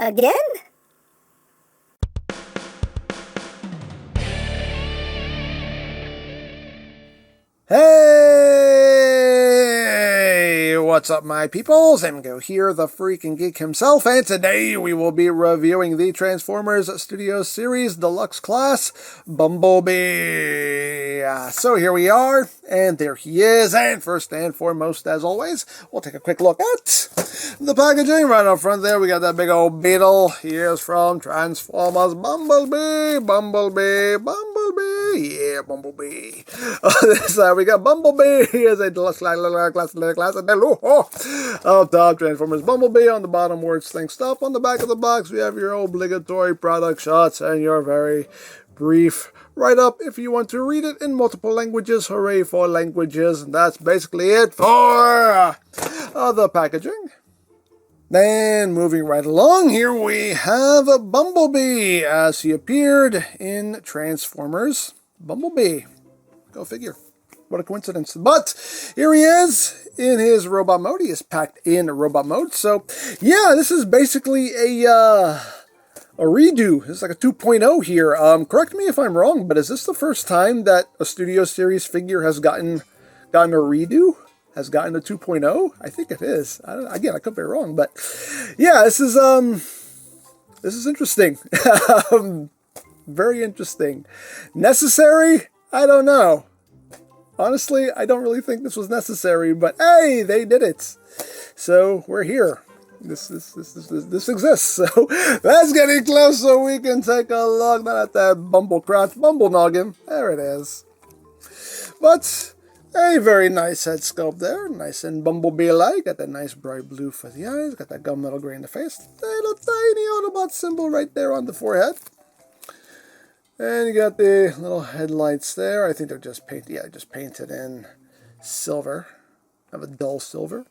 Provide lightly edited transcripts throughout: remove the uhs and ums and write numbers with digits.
Again? Hey, what's up my peoples? EmGo here, the freaking geek himself, and today we will be reviewing the Transformers Studios Series Deluxe class, Bumblebee. So here we are, and there he is, and first and foremost, as always, we'll take a quick look at the packaging. Right up front there, we got that big old beetle. He is from Transformers Bumblebee, yeah, Bumblebee. This side we got Bumblebee as a deluxe class up top, Transformers Bumblebee. On the bottom, words, think, stuff. On the back of the box, we have your obligatory product shots and your very brief write-up if you want to read it in multiple languages. Hooray for languages. And that's basically it for the packaging. Then, moving right along, here we have Bumblebee as he appeared in Transformers Bumblebee. Go figure. What a coincidence. But here he is in his robot mode. He is packed in robot mode. So, yeah, this is basically a redo. It's like a 2.0 here. Correct me if I'm wrong, but is this the first time that a Studio Series figure has gotten a redo? Has gotten a 2.0? I think it is. Again, I could be wrong, but yeah, this is interesting. Very interesting. Necessary? I don't know. Honestly, I don't really think this was necessary, but hey, they did it. So we're here. This exists. So let's get it close so we can take a look. Not at that bumble noggin. There it is. But a very nice head sculpt there. Nice and Bumblebee-like. Got that nice bright blue for the eyes. Got that gunmetal gray in the face. Little tiny Autobot symbol right there on the forehead. And you got the little headlights there. I think they're just painted. Yeah, just painted in silver. Have a dull silver.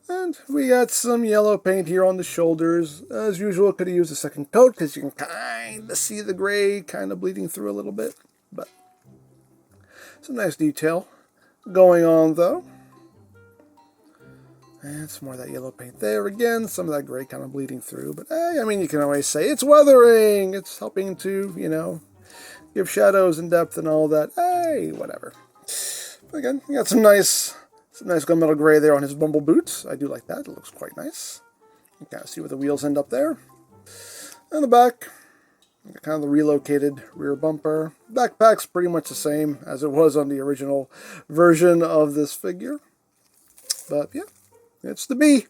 And we got some yellow paint here on the shoulders. As usual, could have used a second coat because you can kind of see the gray kind of bleeding through a little bit. But some nice detail going on, though. And some more of that yellow paint there again. Some of that gray kind of bleeding through. But, hey, I mean, you can always say it's weathering. It's helping to, you know, give shadows and depth and all that. Hey, whatever. But again, you got some nice gunmetal gray there on his Bumble boots. I do like that. It looks quite nice. You can kind of see where the wheels end up there. And the back, kind of the relocated rear bumper. Backpack's pretty much the same as it was on the original version of this figure. But, yeah. It's the Bee.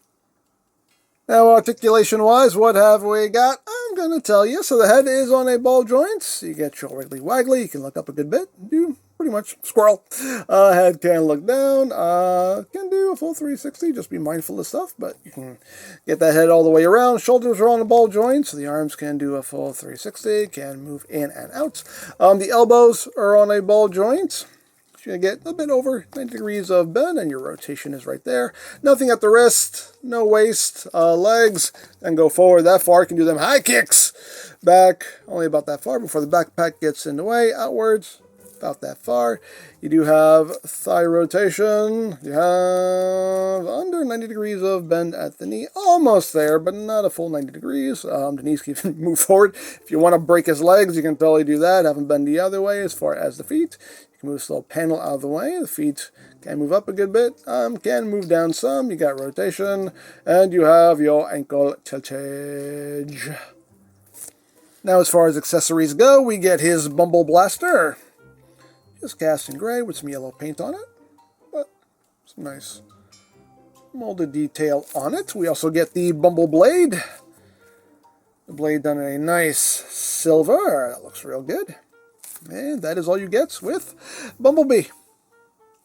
Now, articulation-wise, what have we got? I'm going to tell you. So the head is on a ball joint. So you get your wiggly waggly. You can look up a good bit. Do pretty much squirrel. Head can look down. Can do a full 360. Just be mindful of stuff. But you can get that head all the way around. Shoulders are on a ball joint. So the arms can do a full 360. Can move in and out. The elbows are on a ball joint. You're going to get a bit over 90 degrees of bend, and your rotation is right there. Nothing at the wrist, no waist, legs, and go forward that far. You can do them high kicks. Back, only about that far before the backpack gets in the way. Outwards, about that far. You do have thigh rotation. You have under 90 degrees of bend at the knee. Almost there, but not a full 90 degrees. The knees can move forward. If you want to break his legs, you can totally do that. Have him bend the other way as far as the feet. Move this little panel out of the way. The feet can move up a good bit, can move down some. You got rotation, and you have your ankle tiltage. Now, as far as accessories go, we get his Bumble Blaster. Just cast in gray with some yellow paint on it, but some nice molded detail on it. We also get the Bumble Blade. The blade done in a nice silver. That looks real good. And that is all you get with Bumblebee.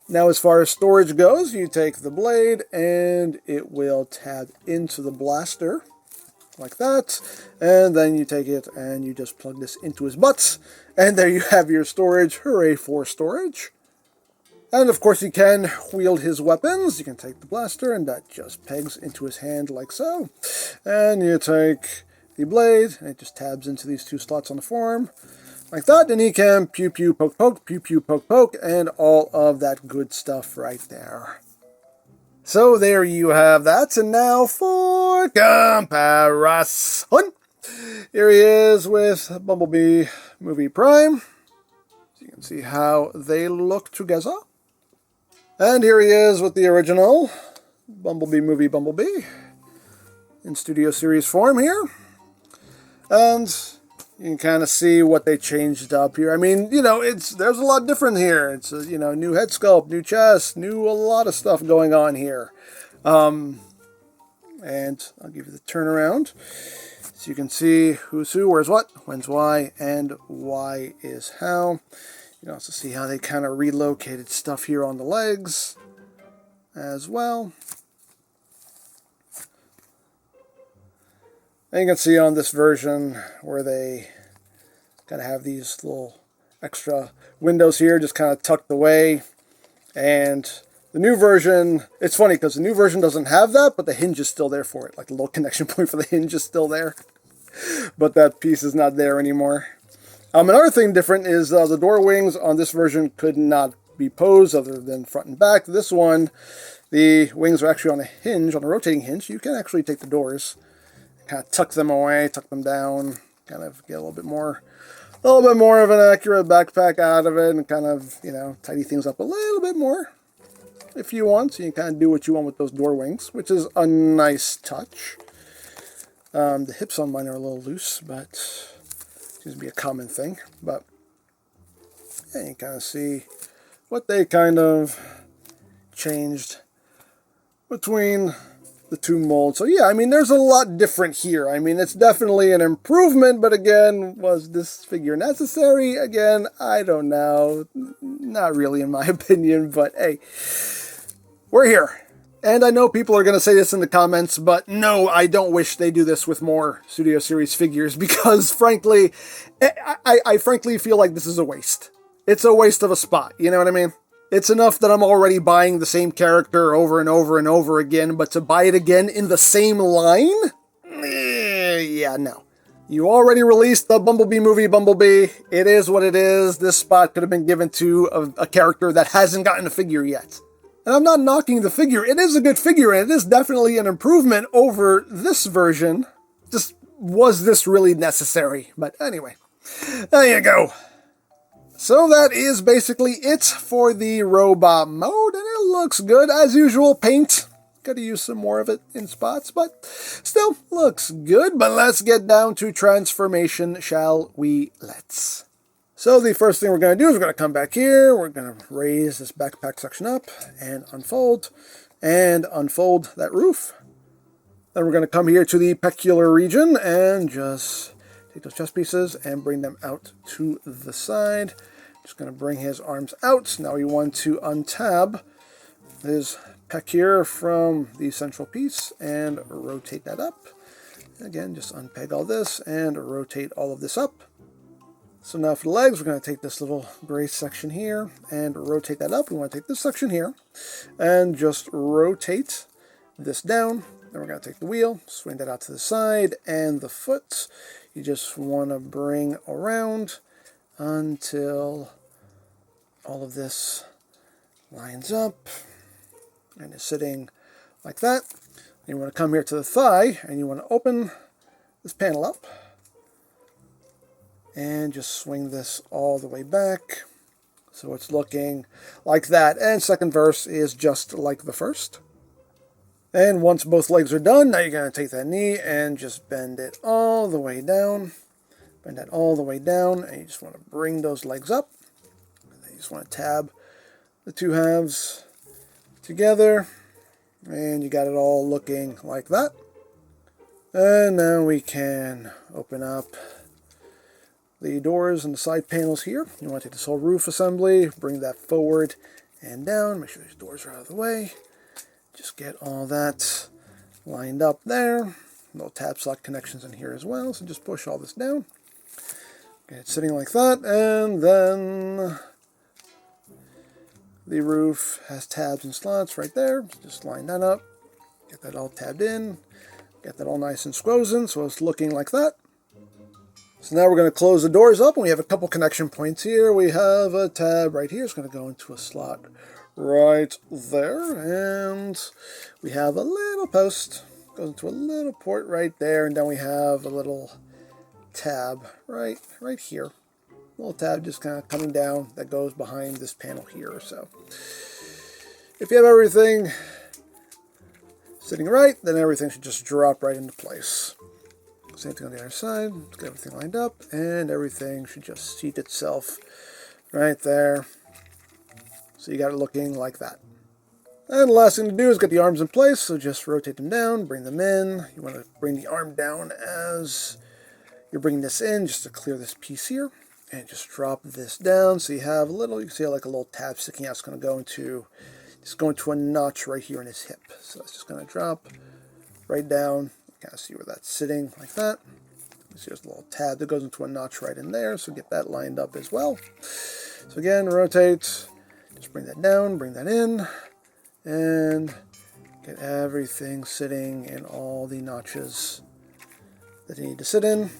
Now, as far as storage goes, you take the blade and it will tab into the blaster like that. And then you take it and you just plug this into his butt. And there you have your storage. Hooray for storage. And of course, you can wield his weapons. You can take the blaster and that just pegs into his hand like so. And you take the blade and it just tabs into these two slots on the forearm. Like that, and he can pew pew poke poke, pew pew poke poke, and all of that good stuff right there. So there you have that, and now for for comparison. Here he is with Bumblebee Movie Prime. So you can see how they look together. And here he is with the original Bumblebee Movie Bumblebee in Studio Series form here. And you can kind of see what they changed up here. I mean, you know, there's a lot different here. It's a, you know, new head sculpt, new chest, a lot of stuff going on here. And I'll give you the turnaround. So you can see who's who, where's what, when's why, and why is how. You can also see how they kind of relocated stuff here on the legs as well. And you can see on this version where they kind of have these little extra windows here just kind of tucked away. And the new version, it's funny because the new version doesn't have that, but the hinge is still there for it. Like the little connection point for the hinge is still there. But that piece is not there anymore. Another thing different is the door wings on this version could not be posed other than front and back. This one, the wings are actually on a hinge, on a rotating hinge. You can actually take the doors, kind of tuck them away, tuck them down, kind of get a little bit more of an accurate backpack out of it, and kind of, you know, tidy things up a little bit more if you want. So you can kind of do what you want with those door wings, which is a nice touch. The hips on mine are a little loose, but it seems to be a common thing. But yeah, you kind of see what they kind of changed between the two molds. So yeah, I mean, there's a lot different here. I mean, it's definitely an improvement, but again, was this figure necessary? Again, I don't know. Not really in my opinion, but hey, we're here. And I know people are going to say this in the comments, but no, I don't wish they do this with more Studio Series figures because, frankly, I frankly feel like this is a waste. It's a waste of a spot, you know what I mean? It's enough that I'm already buying the same character over and over and over again, but to buy it again in the same line? Yeah, no. You already released the Bumblebee movie Bumblebee. It is what it is. This spot could have been given to a character that hasn't gotten a figure yet. And I'm not knocking the figure. It is a good figure, and it is definitely an improvement over this version. Just, was this really necessary? But anyway, there you go. So that is basically it for the robot mode, and it looks good. As usual, paint. Gotta use some more of it in spots, but still looks good. But let's get down to transformation, shall we? Let's. So the first thing we're going to do is we're going to come back here. We're going to raise this backpack section up and unfold that roof. Then we're going to come here to the peculiar region and just take those chest pieces and bring them out to the side. Just going to bring his arms out. Now we want to untab his pec here from the central piece and rotate that up. Again, just unpeg all this and rotate all of this up. So now for the legs, we're going to take this little gray section here and rotate that up. We want to take this section here and just rotate this down. Then we're going to take the wheel, swing that out to the side, and the foot, you just want to bring around until all of this lines up and is sitting like that. And you want to come here to the thigh and you want to open this panel up. And just swing this all the way back. So it's looking like that. And second verse is just like the first. And once both legs are done, now you're going to take that knee and just bend it all the way down. Bend that all the way down. And you just want to bring those legs up. And then you just want to tab the two halves together. And you got it all looking like that. And now we can open up the doors and the side panels here. You want to take this whole roof assembly, bring that forward and down. Make sure these doors are out of the way. Just get all that lined up there. Little tab slot connections in here as well. So just push all this down. Get it sitting like that. And then the roof has tabs and slots right there. Just line that up. Get that all tabbed in. Get that all nice and squozen so it's looking like that. So now we're going to close the doors up, and we have a couple connection points here. We have a tab right here. It's going to go into a slot right there. And we have a little post Goes into a little port right there, and then we have a little tab right here. A little tab just kind of coming down that goes behind this panel here. So if you have everything sitting right, then everything should just drop right into place. Same thing on the other side. Let's get everything lined up, and everything should just seat itself right there. So you got it looking like that. And the last thing to do is get the arms in place, so just rotate them down, bring them in. You want to bring the arm down as you're bringing this in, just to clear this piece here. And just drop this down, so you have a little, you can see like a little tab sticking out. It's going to go into, just go into a notch right here in his hip. So it's just going to drop right down. You kind of see where that's sitting, like that. See there's a little tab that goes into a notch right in there, so get that lined up as well. So again, rotate, just bring that down, bring that in. And get everything sitting in all the notches that you need to sit in.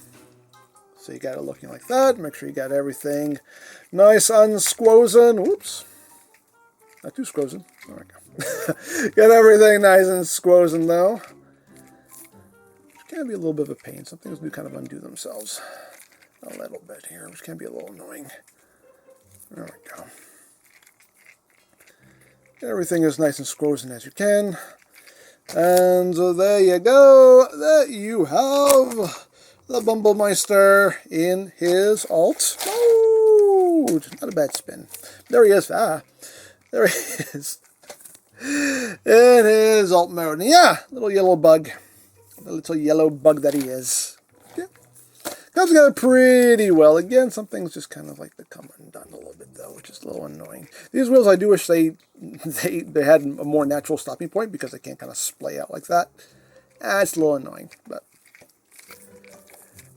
So you got it looking like that. Make sure you got everything nice unsquozen. Whoops. Not too squozen. There we go. Get everything nice and squozen though. Which can be a little bit of a pain. Some things do kind of undo themselves a little bit here, which can be a little annoying. There we go. Get everything as nice and squozen as you can. And so there you go. There you have the Bumblebee in his alt mode. Not a bad spin. There he is. Ah, there he is. In his alt mode. And yeah, little yellow bug. The little yellow bug that he is. Yeah. Comes together pretty well. Again, some things just kind of like to come undone a little bit though, which is a little annoying. These wheels, I do wish they had a more natural stopping point because they can't kind of splay out like that. It's a little annoying, but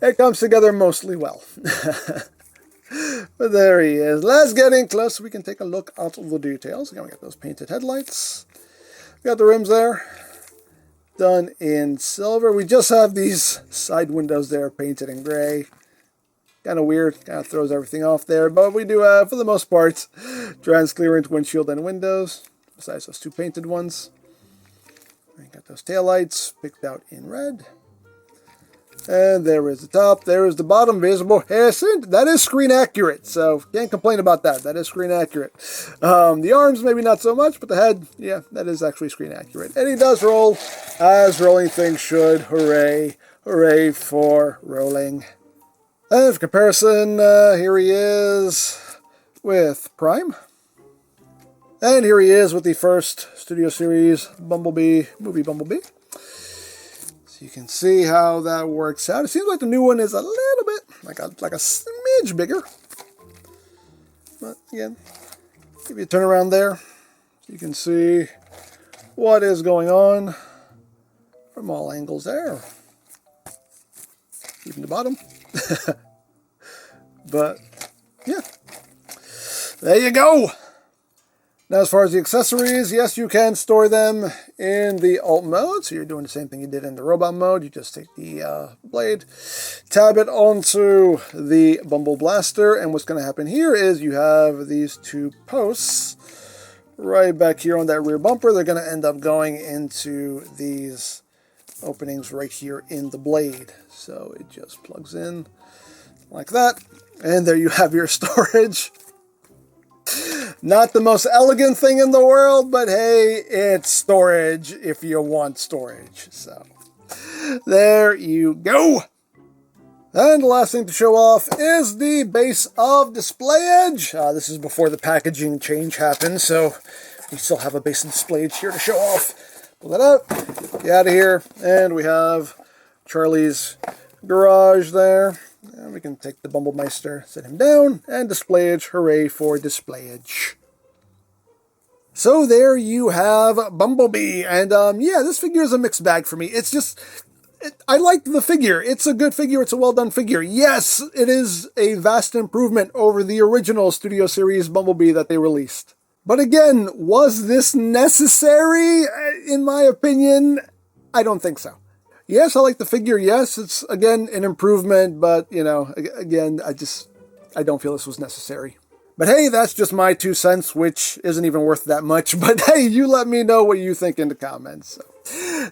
it comes together mostly well. But there he is. Let's get in close so we can take a look at the details. Again, we got those painted headlights. We got the rims there, done in silver. We just have these side windows there painted in gray. Kind of weird, kind of throws everything off there, but we do have, for the most part, transparent windshield and windows, besides those two painted ones. We got those taillights picked out in red. And there is the top, there is the bottom visible. Yes, that is screen accurate, so can't complain about that. That is screen accurate. The arms, maybe not so much, but the head, yeah, that is actually screen accurate. And he does roll as rolling things should. Hooray, hooray for rolling. And for comparison, here he is with Prime. And here he is with the first Studio Series Bumblebee, movie Bumblebee. So you can see how that works out. It seems like the new one is a little bit, like a smidge bigger. But again, give you a turn around there, so you can see what is going on from all angles there. Even the bottom. But yeah, there you go. Now as far as the accessories, yes, you can store them in the alt mode. So you're doing the same thing you did in the robot mode. You just take the blade, tab it onto the Bumble Blaster, and what's going to happen here is you have these two posts right back here on that rear bumper. They're going to end up going into these openings right here in the blade. So it just plugs in like that, and there you have your storage. Not the most elegant thing in the world, but hey, it's storage if you want storage. So there you go. And the last thing to show off is the base of display edge. This is before the packaging change happened, so we still have a base of display edge here to show off. Pull that out, get out of here, and we have Charlie's garage there. And we can take the Bumblebee, set him down, and display edge. Hooray for display edge. So there you have Bumblebee. And yeah, this figure is a mixed bag for me. It's just, I like the figure. It's a good figure. It's a well done figure. Yes, it is a vast improvement over the original Studio Series Bumblebee that they released. But again, was this necessary? In my opinion, I don't think so. Yes, I like the figure. Yes, it's, again, an improvement, but, you know, again, I don't feel this was necessary. But hey, that's just my 2 cents, which isn't even worth that much. But hey, you let me know what you think in the comments. So,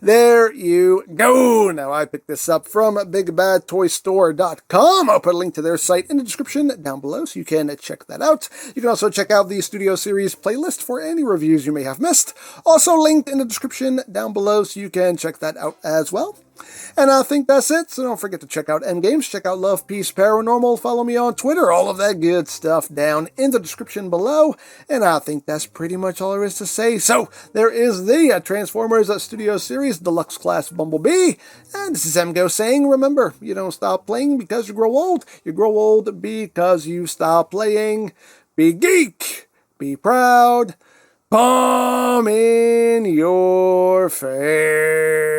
there you go. Now, I picked this up from BigBadToyStore.com. I'll put a link to their site in the description down below, so you can check that out. You can also check out the Studio Series playlist for any reviews you may have missed. Also linked in the description down below, so you can check that out as well. And I think that's it, so don't forget to check out EmGo's, check out Love, Peace, Paranormal, follow me on Twitter, all of that good stuff down in the description below. And I think that's pretty much all there is to say. So, there is the Transformers Studio Series Deluxe Class Bumblebee. And this is EmGo saying, remember, you don't stop playing because you grow old. You grow old because you stop playing. Be geek, be proud, palm in your face.